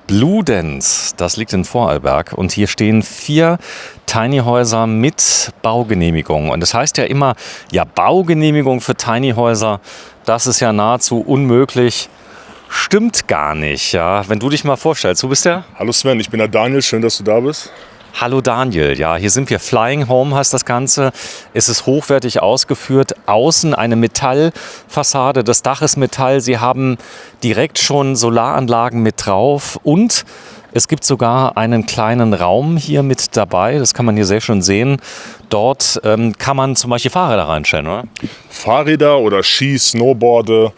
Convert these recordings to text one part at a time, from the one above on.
Bludenz, das liegt in Vorarlberg und hier stehen 4 Tiny Häuser mit Baugenehmigung. Und das heißt ja immer, ja, Baugenehmigung für Tiny Häuser, das ist ja nahezu unmöglich. Stimmt gar nicht, ja. Wenn du dich mal vorstellst, du bist der? Hallo Sven, ich bin der Daniel, schön, dass du da bist. Hallo Daniel, ja, hier sind wir. Flying Home heißt das Ganze. Es ist hochwertig ausgeführt. Außen eine Metallfassade, das Dach ist Metall. Sie haben direkt schon Solaranlagen mit drauf und es gibt sogar einen kleinen Raum hier mit dabei. Das kann man hier sehr schön sehen. Dort kann man zum Beispiel Fahrräder reinstellen, oder? Fahrräder oder Ski, Snowboarde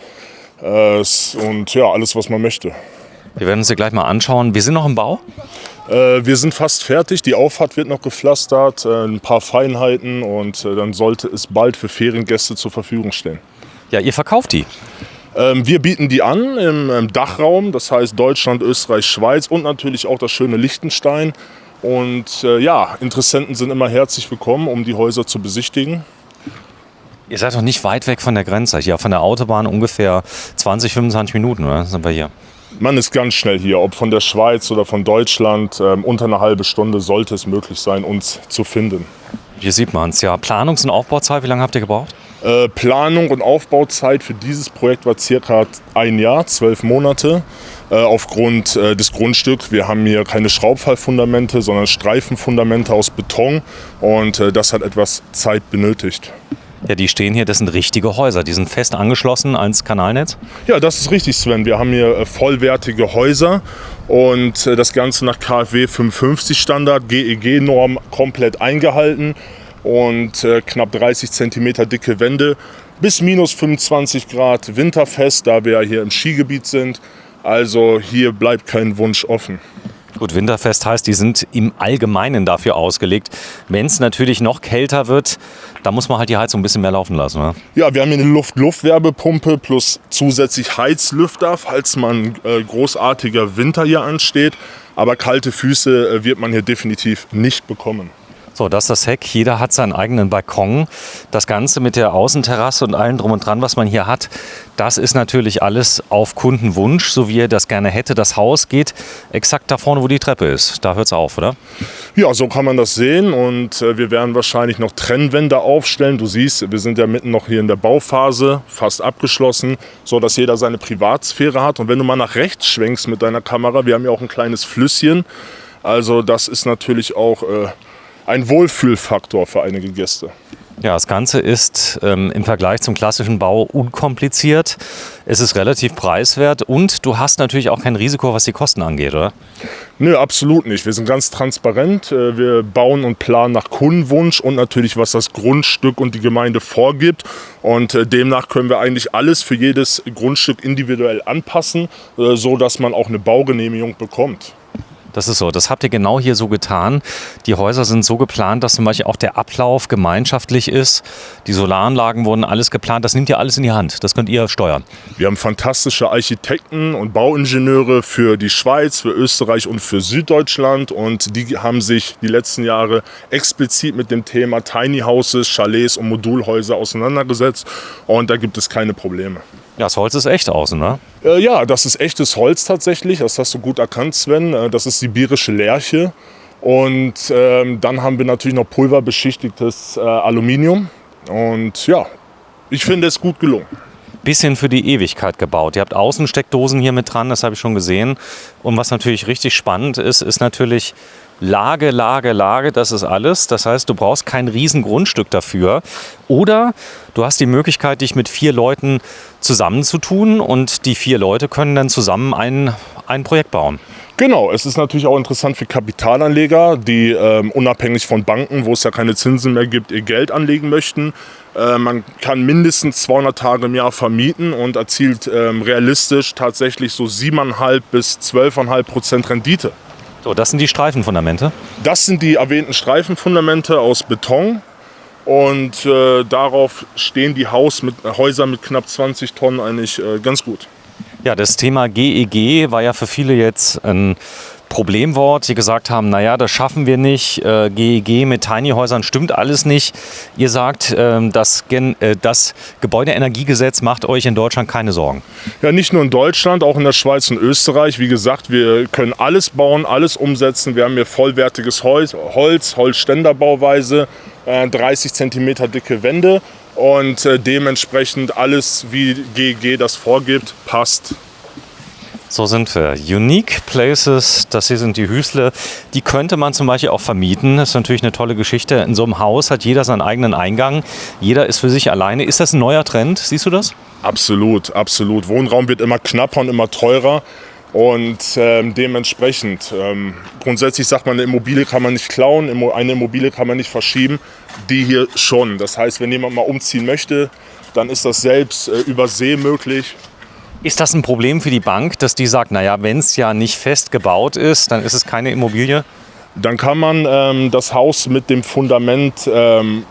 und ja, alles, was man möchte. Wir werden uns hier gleich mal anschauen. Wir sind noch im Bau. Wir sind fast fertig, die Auffahrt wird noch gepflastert, ein paar Feinheiten und dann sollte es bald für Feriengäste zur Verfügung stehen. Ja, ihr verkauft die. Wir bieten die an im Dachraum, das heißt Deutschland, Österreich, Schweiz und natürlich auch das schöne Liechtenstein. Und ja, Interessenten sind immer herzlich willkommen, um die Häuser zu besichtigen. Ihr seid doch nicht weit weg von der Grenze. Hier von der Autobahn ungefähr 20, 25 Minuten, oder? Sind wir hier. Man ist ganz schnell hier, ob von der Schweiz oder von Deutschland. Unter einer halben Stunde sollte es möglich sein, uns zu finden. Hier sieht man es, ja. Planungs- und Aufbauzeit, wie lange habt ihr gebraucht? Planung und Aufbauzeit für dieses Projekt war circa 1 Jahr, 12 Monate. Aufgrund des Grundstücks. Wir haben hier keine Schraubfallfundamente, sondern Streifenfundamente aus Beton. Und das hat etwas Zeit benötigt. Ja, die stehen hier, das sind richtige Häuser. Die sind fest angeschlossen ans Kanalnetz. Ja, das ist richtig, Sven. Wir haben hier vollwertige Häuser und das Ganze nach KfW 55 Standard, GEG-Norm komplett eingehalten und knapp 30 cm dicke Wände bis minus 25 Grad winterfest, da wir ja hier im Skigebiet sind. Also hier bleibt kein Wunsch offen. Gut, winterfest heißt, die sind im Allgemeinen dafür ausgelegt. Wenn es natürlich noch kälter wird, da muss man halt die Heizung ein bisschen mehr laufen lassen, oder? Ja, wir haben hier eine Luft-Luft-Wärmepumpe plus zusätzlich Heizlüfter, falls mal ein großartiger Winter hier ansteht. Aber kalte Füße wird man hier definitiv nicht bekommen. So, das ist das Heck. Jeder hat seinen eigenen Balkon. Das Ganze mit der Außenterrasse und allem drum und dran, was man hier hat, das ist natürlich alles auf Kundenwunsch, so wie er das gerne hätte. Das Haus geht exakt da vorne, wo die Treppe ist. Da hört es auf, oder? Ja, so kann man das sehen und wir werden wahrscheinlich noch Trennwände aufstellen. Du siehst, wir sind ja mitten noch hier in der Bauphase, fast abgeschlossen, so dass jeder seine Privatsphäre hat. Und wenn du mal nach rechts schwenkst mit deiner Kamera, wir haben ja auch ein kleines Flüsschen. Also das ist natürlich auch ein Wohlfühlfaktor für einige Gäste. Ja, das Ganze ist im Vergleich zum klassischen Bau unkompliziert. Es ist relativ preiswert und du hast natürlich auch kein Risiko, was die Kosten angeht, oder? Nö, absolut nicht. Wir sind ganz transparent. Wir bauen und planen nach Kundenwunsch und natürlich, was das Grundstück und die Gemeinde vorgibt. Und demnach können wir eigentlich alles für jedes Grundstück individuell anpassen, so dass man auch eine Baugenehmigung bekommt. Das ist so, das habt ihr genau hier so getan. Die Häuser sind so geplant, dass zum Beispiel auch der Ablauf gemeinschaftlich ist. Die Solaranlagen wurden alles geplant, das nimmt ihr alles in die Hand, das könnt ihr steuern. Wir haben fantastische Architekten und Bauingenieure für die Schweiz, für Österreich und für Süddeutschland und die haben sich die letzten Jahre explizit mit dem Thema Tiny Houses, Chalets und Modulhäuser auseinandergesetzt und da gibt es keine Probleme. Ja, das Holz ist echt außen, ne? Ja, das ist echtes Holz tatsächlich. Das hast du gut erkannt, Sven. Das ist sibirische Lärche. Und dann haben wir natürlich noch pulverbeschichtigtes Aluminium. Und ja, ich finde es gut gelungen. Bisschen für die Ewigkeit gebaut. Ihr habt Außensteckdosen hier mit dran, das habe ich schon gesehen. Und was natürlich richtig spannend ist, ist natürlich Lage, Lage, Lage, das ist alles. Das heißt, du brauchst kein riesen Grundstück dafür. Oder du hast die Möglichkeit, dich mit 4 Leuten zusammenzutun und die 4 Leute können dann zusammen ein Projekt bauen. Genau, es ist natürlich auch interessant für Kapitalanleger, die unabhängig von Banken, wo es ja keine Zinsen mehr gibt, ihr Geld anlegen möchten. Man kann mindestens 200 Tage im Jahr vermieten und erzielt realistisch tatsächlich so 7,5 bis 12,5% Rendite. So, das sind die Streifenfundamente. Das sind die erwähnten Streifenfundamente aus Beton. Und darauf stehen die Häuser mit knapp 20 Tonnen eigentlich ganz gut. Ja, das Thema GEG war ja für viele jetzt ein Problemwort, die gesagt haben, naja, das schaffen wir nicht, GEG mit Tiny-Häusern stimmt alles nicht. Ihr sagt, das Gebäudeenergiegesetz macht euch in Deutschland keine Sorgen. Ja, nicht nur in Deutschland, auch in der Schweiz und Österreich. Wie gesagt, wir können alles bauen, alles umsetzen. Wir haben hier vollwertiges Holzständerbauweise, 30 cm dicke Wände und dementsprechend alles, wie GEG das vorgibt, passt. So sind wir. Unique Places, das hier sind die Hüsle. Die könnte man zum Beispiel auch vermieten. Das ist natürlich eine tolle Geschichte. In so einem Haus hat jeder seinen eigenen Eingang. Jeder ist für sich alleine. Ist das ein neuer Trend? Siehst du das? Absolut, absolut. Wohnraum wird immer knapper und immer teurer. Und dementsprechend, grundsätzlich sagt man, eine Immobilie kann man nicht klauen, eine Immobilie kann man nicht verschieben. Die hier schon. Das heißt, wenn jemand mal umziehen möchte, dann ist das selbst über See möglich. Ist das ein Problem für die Bank, dass die sagt, naja, wenn es ja nicht fest gebaut ist, dann ist es keine Immobilie? Dann kann man das Haus mit dem Fundament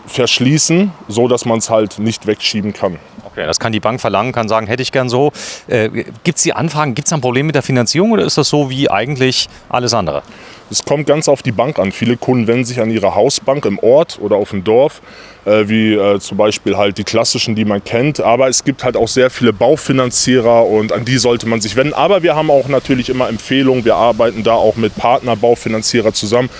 verschließen, so dass man es halt nicht wegschieben kann. Okay, das kann die Bank verlangen, kann sagen, hätte ich gern so. Gibt es die Anfragen, gibt es ein Problem mit der Finanzierung oder ist das so wie eigentlich alles andere? Es kommt ganz auf die Bank an. Viele Kunden wenden sich an ihre Hausbank im Ort oder auf dem Dorf, wie zum Beispiel halt die klassischen, die man kennt. Aber es gibt halt auch sehr viele Baufinanzierer und an die sollte man sich wenden. Aber wir haben auch natürlich immer Empfehlungen. Wir arbeiten da auch mit Partner-Baufinanzierer zusammen.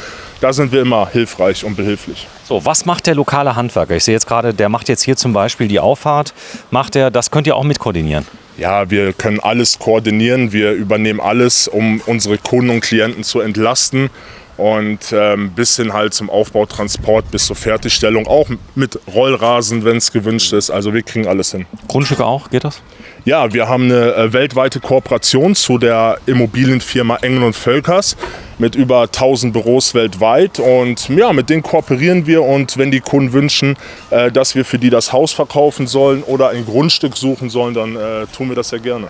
Da sind wir immer hilfreich und behilflich. So, was macht der lokale Handwerker? Ich sehe jetzt gerade, der macht jetzt hier zum Beispiel die Auffahrt. Das könnt ihr auch mit koordinieren? Ja, wir können alles koordinieren. Wir übernehmen alles, um unsere Kunden und Klienten zu entlasten. Und bis hin halt zum Aufbau, Transport bis zur Fertigstellung. Auch mit Rollrasen, wenn es gewünscht ist. Also wir kriegen alles hin. Grundstücke auch, geht das? Ja, wir haben eine weltweite Kooperation zu der Immobilienfirma Engel & Völkers mit über 1000 Büros weltweit. Und ja, mit denen kooperieren wir. Und wenn die Kunden wünschen, dass wir für die das Haus verkaufen sollen oder ein Grundstück suchen sollen, dann tun wir das sehr gerne.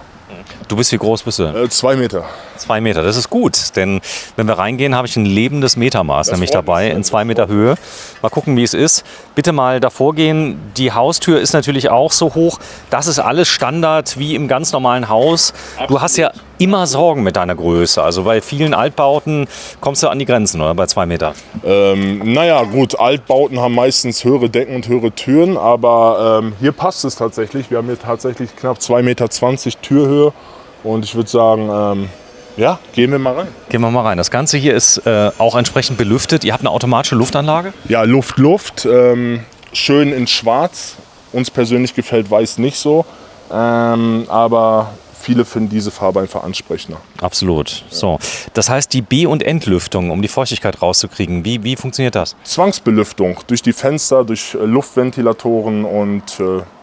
Du bist, wie groß bist du? 2 Meter. 2 Meter, das ist gut, denn wenn wir reingehen, habe ich ein lebendes Metermaß nämlich dabei in 2 Meter Höhe. Mal gucken, wie es ist. Bitte mal davor gehen. Die Haustür ist natürlich auch so hoch. Das ist alles Standard wie im ganz normalen Haus. Absolut. Du hast ja immer Sorgen mit deiner Größe. Also bei vielen Altbauten kommst du an die Grenzen, oder? Bei 2 Meter. Naja, gut, Altbauten haben meistens höhere Decken und höhere Türen, aber hier passt es tatsächlich. Wir haben hier tatsächlich knapp 2,20 Meter Türhöhe und ich würde sagen, ja, gehen wir mal rein. Gehen wir mal rein. Das Ganze hier ist auch entsprechend belüftet. Ihr habt eine automatische Luftanlage? Ja, Luft. Schön in schwarz. Uns persönlich gefällt weiß nicht so, aber viele finden diese Farbe einfach ansprechender. Absolut. Ja. So, das heißt, die B- und Entlüftung, um die Feuchtigkeit rauszukriegen, wie funktioniert das? Zwangsbelüftung durch die Fenster, durch Luftventilatoren und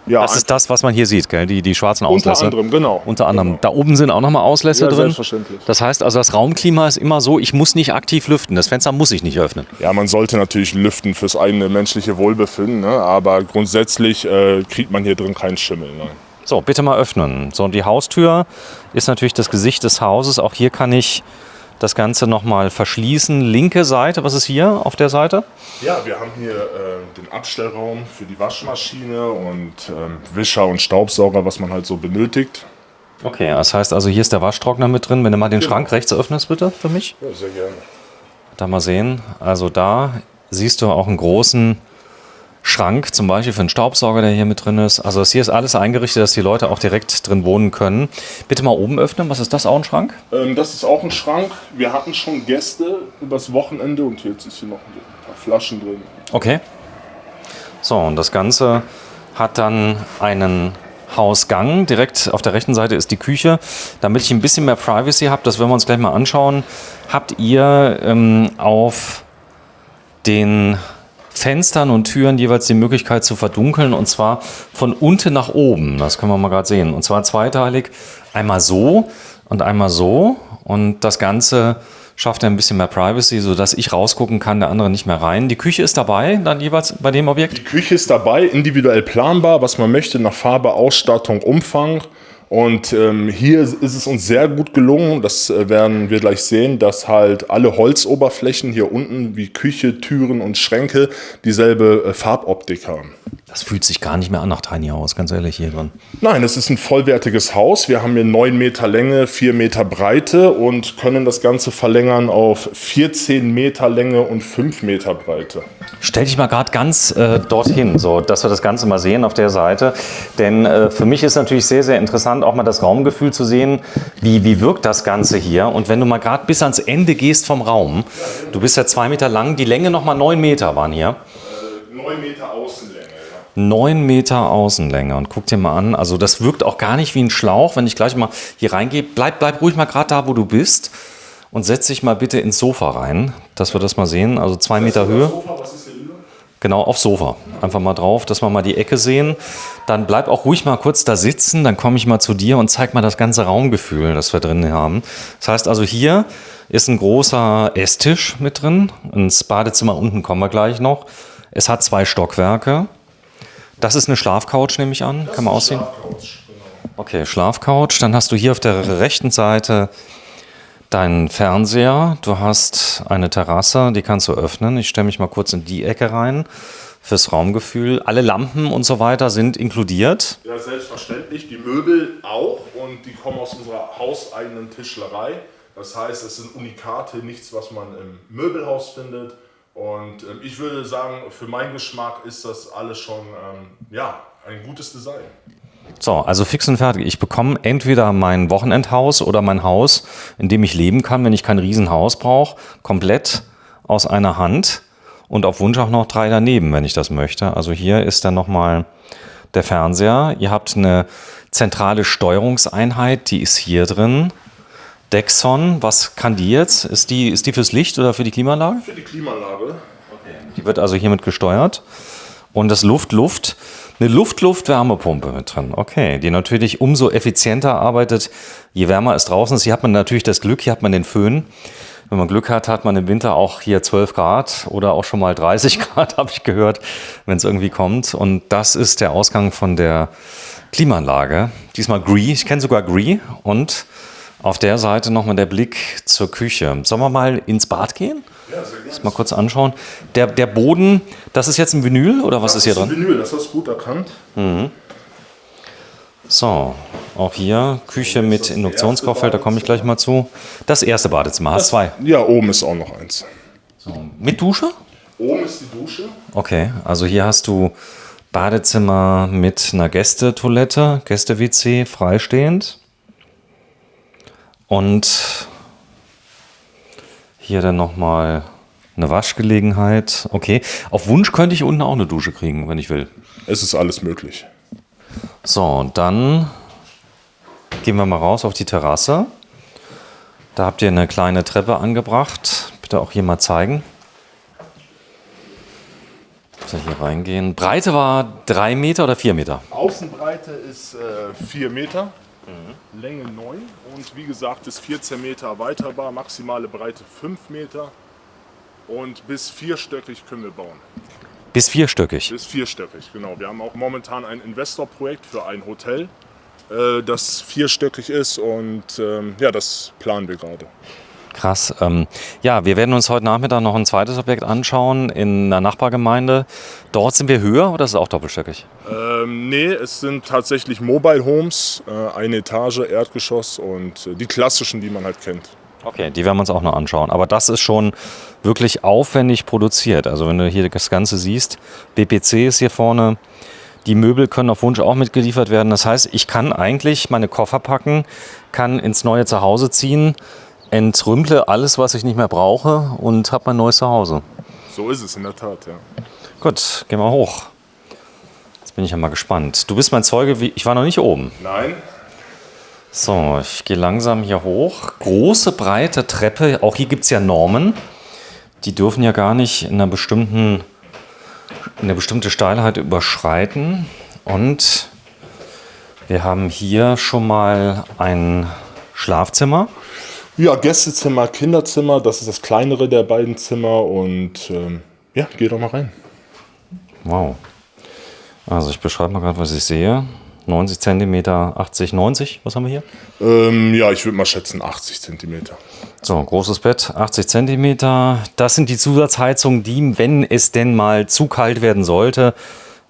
ja. Das ist das, was man hier sieht, gell? Die schwarzen Auslässe. Unter anderem, genau. Unter anderem. Genau. Da oben sind auch nochmal Auslässe drin. Selbstverständlich. Das heißt also, das Raumklima ist immer so, ich muss nicht aktiv lüften. Das Fenster muss ich nicht öffnen. Ja, man sollte natürlich lüften fürs eigene menschliche Wohlbefinden, ne? Aber grundsätzlich kriegt man hier drin keinen Schimmel. Nein. So, bitte mal öffnen. So, und die Haustür ist natürlich das Gesicht des Hauses. Auch hier kann ich das Ganze nochmal verschließen. Linke Seite, was ist hier auf der Seite? Ja, wir haben hier den Abstellraum für die Waschmaschine und Wischer und Staubsauger, was man halt so benötigt. Okay, das heißt also, hier ist der Waschtrockner mit drin. Wenn du mal den Schrank rechts öffnest, bitte, für mich. Ja, sehr gerne. Da mal sehen. Also da siehst du auch einen großen Schrank, zum Beispiel für einen Staubsauger, der hier mit drin ist. Also das hier ist alles eingerichtet, dass die Leute auch direkt drin wohnen können. Bitte mal oben öffnen. Was ist das, auch ein Schrank? Das ist auch ein Schrank. Wir hatten schon Gäste übers Wochenende und jetzt ist hier noch ein paar Flaschen drin. Okay. So, und das Ganze hat dann einen Hausgang. Direkt auf der rechten Seite ist die Küche. Damit ich ein bisschen mehr Privacy habe, das werden wir uns gleich mal anschauen, habt ihr auf den Fenstern und Türen jeweils die Möglichkeit zu verdunkeln, und zwar von unten nach oben. Das können wir mal gerade sehen. Und zwar zweiteilig. Einmal so und einmal so. Und das Ganze schafft ein bisschen mehr Privacy, sodass ich rausgucken kann, der andere nicht mehr rein. Die Küche ist dabei, dann jeweils bei dem Objekt? Die Küche ist dabei, individuell planbar, was man möchte, nach Farbe, Ausstattung, Umfang. Und hier ist es uns sehr gut gelungen, das werden wir gleich sehen, dass halt alle Holzoberflächen hier unten wie Küche, Türen und Schränke dieselbe Farboptik haben. Das fühlt sich gar nicht mehr an nach Tiny House, ganz ehrlich hier drin. Nein, es ist ein vollwertiges Haus. Wir haben hier 9 Meter Länge, 4 Meter Breite und können das Ganze verlängern auf 14 Meter Länge und 5 Meter Breite. Stell dich mal gerade ganz dorthin, so dass wir das Ganze mal sehen auf der Seite. Denn für mich ist natürlich sehr, sehr interessant, auch mal das Raumgefühl zu sehen, wie wirkt das Ganze hier. Und wenn du mal gerade bis ans Ende gehst vom Raum, du bist ja 2 Meter lang, die Länge nochmal 9 Meter waren hier. 9 Meter Außenlänge. 9 Meter Außenlänge und guck dir mal an, also das wirkt auch gar nicht wie ein Schlauch, wenn ich gleich mal hier reingehe. Bleib ruhig mal gerade da, wo du bist und setz dich mal bitte ins Sofa rein, dass wir das mal sehen, also 2 Meter Höhe. Sofa, was ist hier über? Genau, aufs Sofa. Einfach mal drauf, dass wir mal die Ecke sehen. Dann bleib auch ruhig mal kurz da sitzen, dann komme ich mal zu dir und zeig mal das ganze Raumgefühl, das wir drin haben. Das heißt also, hier ist ein großer Esstisch mit drin, ins Badezimmer unten kommen wir gleich noch. Es hat 2 Stockwerke. Das ist eine Schlafcouch, nehme ich an. Kann man aussehen? Okay, Schlafcouch. Dann hast du hier auf der rechten Seite deinen Fernseher. Du hast eine Terrasse, die kannst du öffnen. Ich stelle mich mal kurz in die Ecke rein fürs Raumgefühl. Alle Lampen und so weiter sind inkludiert. Ja, selbstverständlich. Die Möbel auch und die kommen aus unserer hauseigenen Tischlerei. Das heißt, es sind Unikate, nichts, was man im Möbelhaus findet. Und ich würde sagen, für meinen Geschmack ist das alles schon ein gutes Design. So, also fix und fertig. Ich bekomme entweder mein Wochenendhaus oder mein Haus, in dem ich leben kann, wenn ich kein Riesenhaus brauche, komplett aus einer Hand und auf Wunsch auch noch 3 daneben, wenn ich das möchte. Also hier ist dann nochmal der Fernseher. Ihr habt eine zentrale Steuerungseinheit, die ist hier drin. Dexon, was kann die jetzt? Ist die fürs Licht oder für die Klimaanlage? Für die Klimaanlage. Okay. Die wird also hiermit gesteuert. Und das Luft, eine Luft-Wärmepumpe mit drin. Okay, die natürlich umso effizienter arbeitet, je wärmer es draußen ist. Hier hat man natürlich das Glück, hier hat man den Föhn. Wenn man Glück hat, hat man im Winter auch hier 12 Grad oder auch schon mal 30 Grad, habe ich gehört, wenn es irgendwie kommt. Und das ist der Ausgang von der Klimaanlage. Diesmal Gree, ich kenne sogar Gree und auf der Seite nochmal der Blick zur Küche. Sollen wir mal ins Bad gehen? Ja, sehr gerne. Das mal kurz anschauen. Der Boden, das ist jetzt ein Vinyl oder was ist hier drin? Das ist ein Vinyl, das hast du gut erkannt. Mhm. So, auch hier Küche mit Induktionskochfeld, da komme ich gleich mal zu. Das erste Badezimmer, hast 2. Ja, oben ist auch noch eins. So, mit Dusche? Oben ist die Dusche. Okay, also hier hast du Badezimmer mit einer Gästetoilette, Gäste-WC, freistehend. Und hier dann nochmal eine Waschgelegenheit. Okay, auf Wunsch könnte ich unten auch eine Dusche kriegen, wenn ich will. Es ist alles möglich. So, und dann gehen wir mal raus auf die Terrasse. Da habt ihr eine kleine Treppe angebracht. Bitte auch hier mal zeigen. So, hier reingehen. Breite war 3 Meter oder 4 Meter? Außenbreite ist 4 Meter. Länge 9 und wie gesagt ist 14 Meter erweiterbar, maximale Breite 5 Meter und bis 4-stöckig können wir bauen. Bis 4-stöckig? Bis 4-stöckig, genau. Wir haben auch momentan ein Investorprojekt für ein Hotel, das 4-stöckig ist und das planen wir gerade. Krass. Ja, wir werden uns heute Nachmittag noch ein zweites Objekt anschauen in einer Nachbargemeinde. Dort sind wir höher oder ist es auch doppelstöckig? Nee, es sind tatsächlich Mobile Homes, eine Etage, Erdgeschoss und die klassischen, die man halt kennt. Okay, die werden wir uns auch noch anschauen. Aber das ist schon wirklich aufwendig produziert. Also wenn du hier das Ganze siehst, BPC ist hier vorne. Die Möbel können auf Wunsch auch mitgeliefert werden. Das heißt, ich kann eigentlich meine Koffer packen, kann ins neue Zuhause ziehen, entrümple alles, was ich nicht mehr brauche und habe mein neues Zuhause. So ist es in der Tat, ja. Gut, gehen wir hoch. Jetzt bin ich ja mal gespannt. Du bist mein Zeuge, ich war noch nicht oben. Nein. So, ich gehe langsam hier hoch. Große, breite Treppe. Auch hier gibt es ja Normen. Die dürfen ja gar nicht in eine bestimmte Steilheit überschreiten. Und wir haben hier schon mal ein Schlafzimmer. Ja, Gästezimmer, Kinderzimmer, das ist das kleinere der beiden Zimmer und geh doch mal rein. Wow. Also ich beschreibe mal gerade, was ich sehe. 90 cm, 80, 90, was haben wir hier? Ich würde mal schätzen 80 cm. So, großes Bett, 80 cm. Das sind die Zusatzheizungen, die, wenn es denn mal zu kalt werden sollte,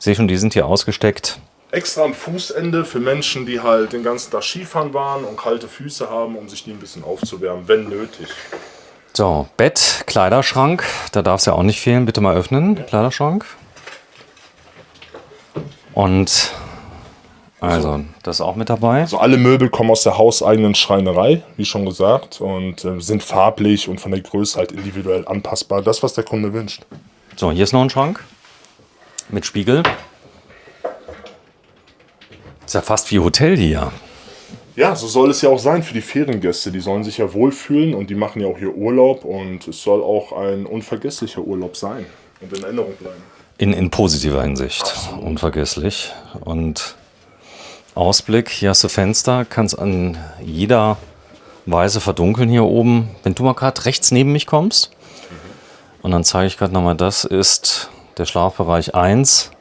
sehe schon, die sind hier ausgesteckt. Extra am Fußende für Menschen, die halt den ganzen Tag Skifahren waren und kalte Füße haben, um sich die ein bisschen aufzuwärmen, wenn nötig. So, Bett, Kleiderschrank, da darf es ja auch nicht fehlen. Bitte mal öffnen, Kleiderschrank. Und also, das ist auch mit dabei. Also alle Möbel kommen aus der hauseigenen Schreinerei, wie schon gesagt, und sind farblich und von der Größe halt individuell anpassbar. Das, was der Kunde wünscht. So, hier ist noch ein Schrank mit Spiegel. Ist ja fast wie Hotel hier. Ja, so soll es ja auch sein für die Feriengäste. Die sollen sich ja wohlfühlen und die machen ja auch hier Urlaub. Und es soll auch ein unvergesslicher Urlaub sein und in Erinnerung bleiben. In positiver Hinsicht. Absolut. Unvergesslich. Und Ausblick, hier hast du Fenster, kannst an jeder Weise verdunkeln hier oben. Wenn du mal gerade rechts neben mich kommst, und dann zeige ich gerade nochmal, das ist der Schlafbereich 1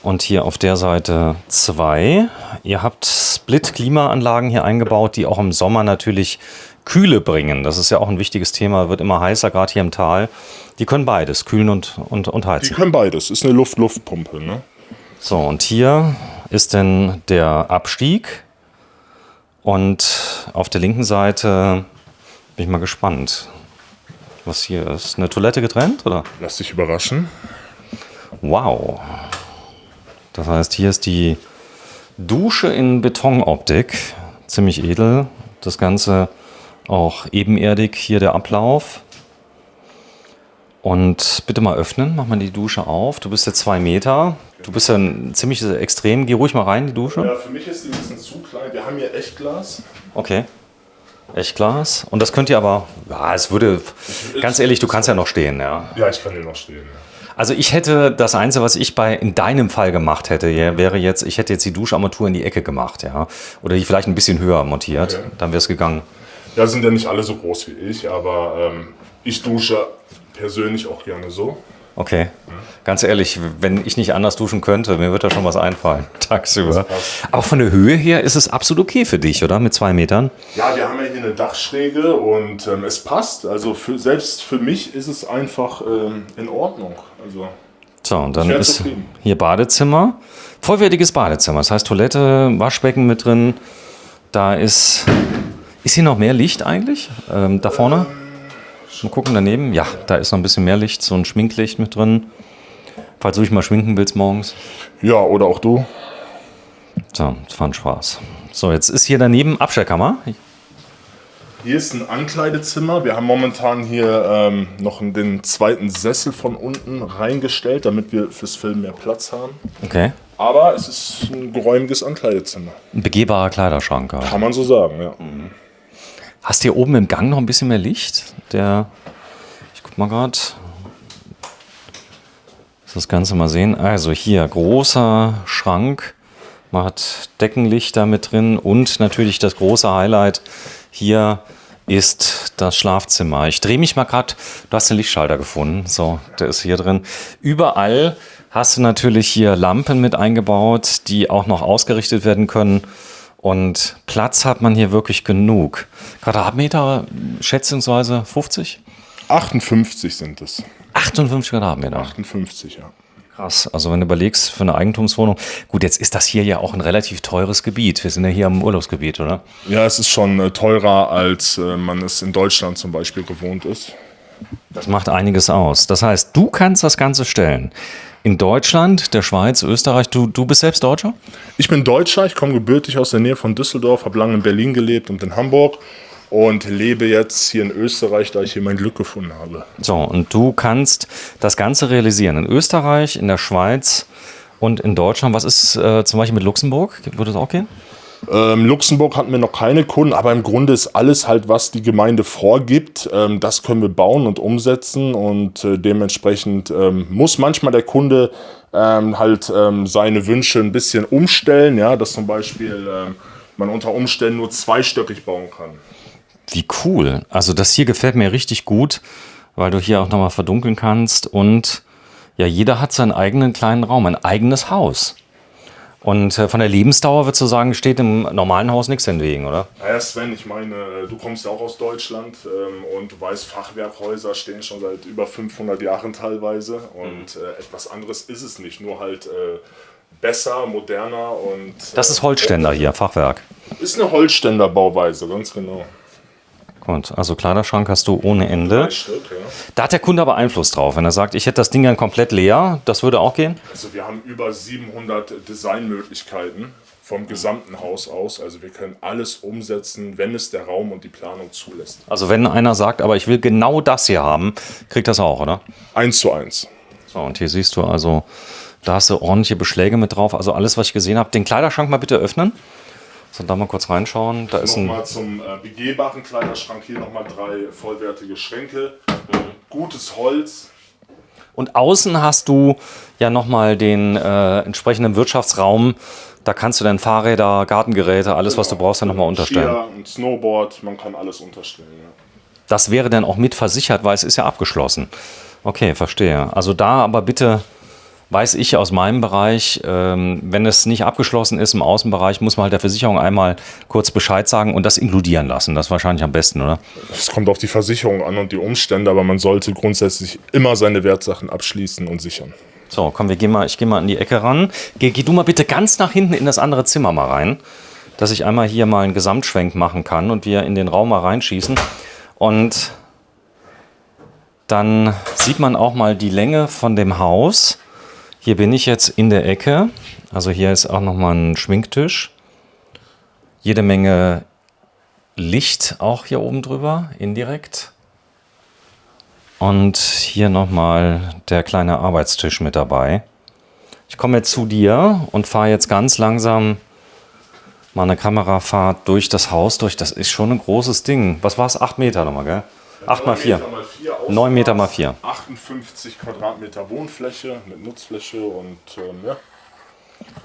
und hier auf der Seite 2. Ihr habt Split-Klimaanlagen hier eingebaut, die auch im Sommer natürlich Kühle bringen. Das ist ja auch ein wichtiges Thema, wird immer heißer, gerade hier im Tal. Die können beides, kühlen und heizen. Die können beides. Ist eine Luft-Luft-Pumpe, ne? So, und hier ist dann der Abstieg. Und auf der linken Seite bin ich mal gespannt, was hier ist. Eine Toilette getrennt, oder? Lass dich überraschen. Wow. Das heißt, hier ist die Dusche in Betonoptik. Ziemlich edel. Das Ganze auch ebenerdig. Hier der Ablauf. Und bitte mal öffnen, mach mal die Dusche auf. Du bist jetzt 2 Meter. Du bist ja ein ziemlich extrem. Geh ruhig mal rein, die Dusche. Ja, für mich ist die ein bisschen zu klein. Wir haben hier Echtglas. Okay. Echtglas. Und das könnt ihr aber, ja, es würde, ganz ehrlich, du kannst ja noch stehen, ja. Ja, ich kann hier noch stehen. Ja. Also ich hätte, das Einzige, was ich in deinem Fall gemacht hätte, ja, wäre jetzt, ich hätte jetzt die Duscharmatur in die Ecke gemacht, ja. Oder die vielleicht ein bisschen höher montiert. Okay. Dann wäre es gegangen. Ja, sind ja nicht alle so groß wie ich, aber ich dusche persönlich auch gerne so. Okay. Ganz ehrlich, wenn ich nicht anders duschen könnte, mir wird da schon was einfallen, tagsüber. Aber von der Höhe her ist es absolut okay für dich, oder? Mit 2 Metern? Ja, wir haben ja hier eine Dachschräge und es passt. Also selbst für mich ist es einfach in Ordnung. Also So, und dann wär ist zufrieden. hier Badezimmer. Vollwertiges Badezimmer. Das heißt Toilette, Waschbecken mit drin. Da ist hier noch mehr Licht eigentlich? Da vorne? Mal gucken daneben. Ja, da ist noch ein bisschen mehr Licht, so ein Schminklicht mit drin. Falls du dich mal schminken willst morgens. Ja, oder auch du. So, das war ein Spaß. So, jetzt ist hier daneben Abstellkammer. Hier ist ein Ankleidezimmer. Wir haben momentan hier noch den zweiten Sessel von unten reingestellt, damit wir fürs Filmen mehr Platz haben. Okay. Aber es ist ein geräumiges Ankleidezimmer. Ein begehbarer Kleiderschrank. Also. Kann man so sagen, ja. Hast du hier oben im Gang noch ein bisschen mehr Licht? Ich guck mal gerade. Das Ganze mal sehen. Also hier großer Schrank. Man hat Deckenlichter mit drin und natürlich das große Highlight hier ist das Schlafzimmer. Ich drehe mich mal gerade. Du hast den Lichtschalter gefunden. So, der ist hier drin. Überall hast du natürlich hier Lampen mit eingebaut, die auch noch ausgerichtet werden können. Und Platz hat man hier wirklich genug. Quadratmeter schätzungsweise 50? 58 sind es. 58 Quadratmeter. 58, ja. Krass. Also wenn du überlegst für eine Eigentumswohnung. Gut, jetzt ist das hier ja auch ein relativ teures Gebiet. Wir sind ja hier im Urlaubsgebiet, oder? Ja, es ist schon teurer, als man es in Deutschland zum Beispiel gewohnt ist. Das macht einiges aus. Das heißt, du kannst das Ganze stellen. In Deutschland, der Schweiz, Österreich. Du bist selbst Deutscher? Ich bin Deutscher, ich komme gebürtig aus der Nähe von Düsseldorf, habe lange in Berlin gelebt und in Hamburg und lebe jetzt hier in Österreich, da ich hier mein Glück gefunden habe. So, und du kannst das Ganze realisieren. In Österreich, in der Schweiz und in Deutschland. Was ist zum Beispiel mit Luxemburg? Würde das auch gehen? Luxemburg hatten wir noch keine Kunden, aber im Grunde ist alles halt, was die Gemeinde vorgibt, das können wir bauen und umsetzen und dementsprechend muss manchmal der Kunde seine Wünsche ein bisschen umstellen, ja, dass zum Beispiel man unter Umständen nur zweistöckig bauen kann. Wie cool. Also das hier gefällt mir richtig gut, weil du hier auch nochmal verdunkeln kannst und ja, jeder hat seinen eigenen kleinen Raum, ein eigenes Haus. Und von der Lebensdauer würdest du sagen, steht im normalen Haus nichts entgegen, oder? Naja, Sven, ich meine, du kommst ja auch aus Deutschland und du weißt, Fachwerkhäuser stehen schon seit über 500 Jahren teilweise und etwas anderes ist es nicht, nur halt besser, moderner und... Das ist Holzständer hier, Fachwerk. Ist eine Holzständerbauweise, ganz genau. Gut, also Kleiderschrank hast du ohne Ende. 3 Stück, ja. Da hat der Kunde aber Einfluss drauf. Wenn er sagt, ich hätte das Ding dann komplett leer, das würde auch gehen? Also wir haben über 700 Designmöglichkeiten vom gesamten Haus aus. Also wir können alles umsetzen, wenn es der Raum und die Planung zulässt. Also wenn einer sagt, aber ich will genau das hier haben, kriegt das auch, oder? 1:1. So, und hier siehst du also, da hast du ordentliche Beschläge mit drauf. Also alles, was ich gesehen habe. Den Kleiderschrank mal bitte öffnen. So, da mal kurz reinschauen. Da ist Nochmal zum begehbaren Kleiderschrank. Hier nochmal 3 vollwertige Schränke. Gutes Holz. Und außen hast du ja nochmal den entsprechenden Wirtschaftsraum. Da kannst du dann Fahrräder, Gartengeräte, alles, was du brauchst, dann nochmal unterstellen. Skier, ein Snowboard, man kann alles unterstellen. Ja. Das wäre dann auch mit versichert, weil es ist ja abgeschlossen. Okay, verstehe. Also da aber bitte, weiß ich aus meinem Bereich, wenn es nicht abgeschlossen ist im Außenbereich, muss man halt der Versicherung einmal kurz Bescheid sagen und das inkludieren lassen. Das ist wahrscheinlich am besten, oder? Es kommt auf die Versicherung an und die Umstände, aber man sollte grundsätzlich immer seine Wertsachen abschließen und sichern. So, komm, ich gehe mal an die Ecke ran. Geh du mal bitte ganz nach hinten in das andere Zimmer mal rein, dass ich einmal hier mal einen Gesamtschwenk machen kann und wir in den Raum mal reinschießen. Und dann sieht man auch mal die Länge von dem Haus. Hier bin ich jetzt in der Ecke. Also hier ist auch nochmal ein Schminktisch. Jede Menge Licht auch hier oben drüber, indirekt. Und hier nochmal der kleine Arbeitstisch mit dabei. Ich komme jetzt zu dir und fahre jetzt ganz langsam mal eine Kamerafahrt durch das Haus durch. Das ist schon ein großes Ding. Was war es? 8 Meter nochmal, gell? 8 mal 4. 9 Meter mal 4. 58 Quadratmeter Wohnfläche mit Nutzfläche und ja.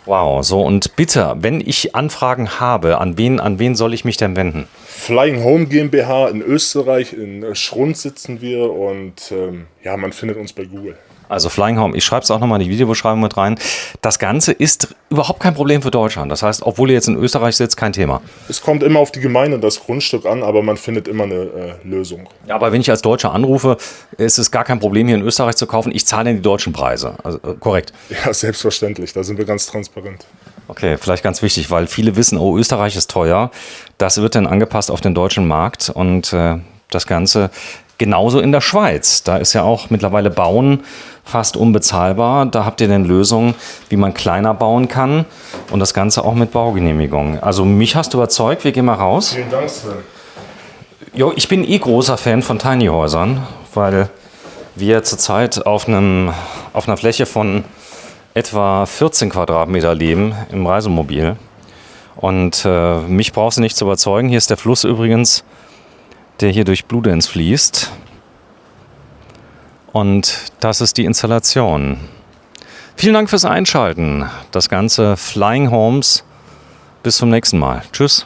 Wow, so und bitte, wenn ich Anfragen habe, an wen soll ich mich denn wenden? Flying Home GmbH in Österreich, in Schrund sitzen wir und ja, man findet uns bei Google. Also Flying Home, ich schreibe es auch nochmal in die Videobeschreibung mit rein. Das Ganze ist überhaupt kein Problem für Deutschland. Das heißt, obwohl ihr jetzt in Österreich sitzt, kein Thema. Es kommt immer auf die Gemeinde und das Grundstück an, aber man findet immer eine Lösung. Ja, aber wenn ich als Deutscher anrufe, ist es gar kein Problem, hier in Österreich zu kaufen. Ich zahle die deutschen Preise. Also, korrekt. Ja, selbstverständlich. Da sind wir ganz transparent. Okay, vielleicht ganz wichtig, weil viele wissen, oh, Österreich ist teuer. Das wird dann angepasst auf den deutschen Markt und das Ganze genauso in der Schweiz. Da ist ja auch mittlerweile Bauen fast unbezahlbar. Da habt ihr dann Lösungen, wie man kleiner bauen kann und das Ganze auch mit Baugenehmigung. Also mich hast du überzeugt, wir gehen mal raus. Vielen Dank, Sven. Jo, ich bin großer Fan von Tiny Häusern, weil wir zurzeit auf einer Fläche von etwa 14 Quadratmeter leben im Reisemobil. Und mich brauchst du nicht zu überzeugen. Hier ist der Fluss übrigens, der hier durch Bludenz fließt. Und das ist die Installation. Vielen Dank fürs Einschalten. Das Ganze Flying Homes. Bis zum nächsten Mal. Tschüss.